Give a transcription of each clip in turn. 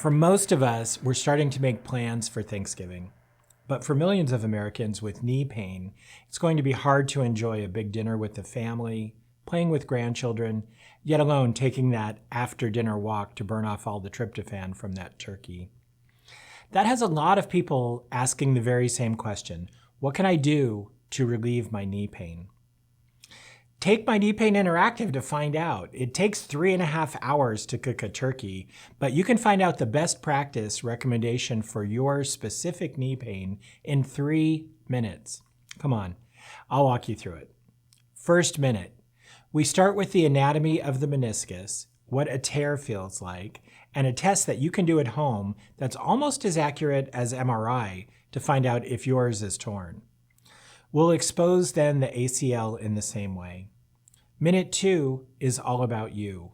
For most of us, we're starting to make plans for Thanksgiving. But for millions of Americans with knee pain, it's going to be hard to enjoy a big dinner with the family, playing with grandchildren, yet alone taking that after-dinner walk to burn off all the tryptophan from that turkey. That has a lot of people asking the very same question: what can I do to relieve my knee pain? Take My Knee Pain Interactive to find out. It takes 3.5 hours to cook a turkey, but you can find out the best practice recommendation for your specific knee pain in 3 minutes. Come on, I'll walk you through it. First minute, we start with the anatomy of the meniscus, what a tear feels like, and a test that you can do at home that's almost as accurate as MRI to find out if yours is torn. We'll expose then the ACL in the same way. Minute 2 is all about you.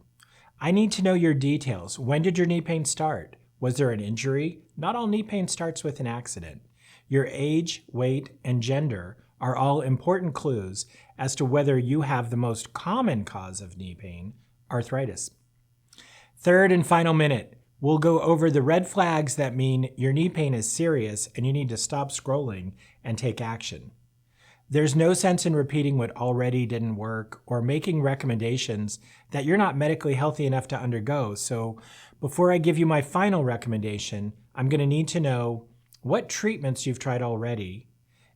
I need to know your details. When did your knee pain start? Was there an injury? Not all knee pain starts with an accident. Your age, weight, and gender are all important clues as to whether you have the most common cause of knee pain, arthritis. Third and final minute, we'll go over the red flags that mean your knee pain is serious and you need to stop scrolling and take action. There's no sense in repeating what already didn't work or making recommendations that you're not medically healthy enough to undergo. So before I give you my final recommendation, I'm going to need to know what treatments you've tried already,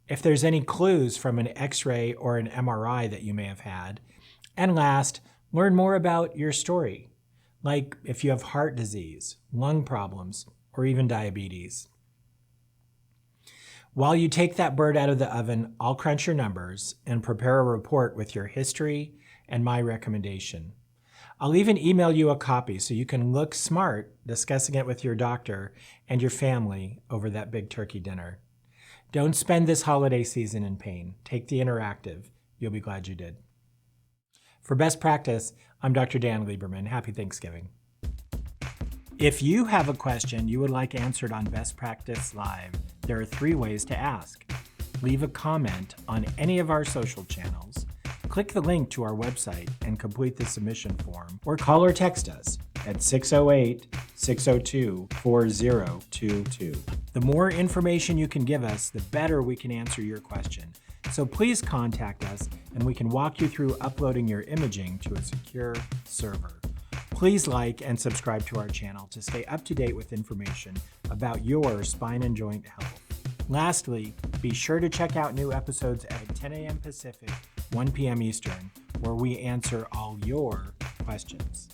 if there's any clues from an X-ray or an MRI that you may have had, and last, learn more about your story, like if you have heart disease, lung problems, or even diabetes. While you take that bird out of the oven, I'll crunch your numbers and prepare a report with your history and my recommendation. I'll even email you a copy so you can look smart discussing it with your doctor and your family over that big turkey dinner. Don't spend this holiday season in pain. Take the interactive. You'll be glad you did. For best practice, I'm Dr. Dan Lieberman. Happy Thanksgiving. If you have a question you would like answered on Best Practice Live, there are 3 ways to ask. Leave a comment on any of our social channels, click the link to our website and complete the submission form, or call or text us at 608-602-4022. The more information you can give us, the better we can answer your question. So please contact us and we can walk you through uploading your imaging to a secure server. Please like and subscribe to our channel to stay up to date with information about your spine and joint health. Lastly, be sure to check out new episodes at 10 a.m. Pacific, 1 p.m. Eastern, where we answer all your questions.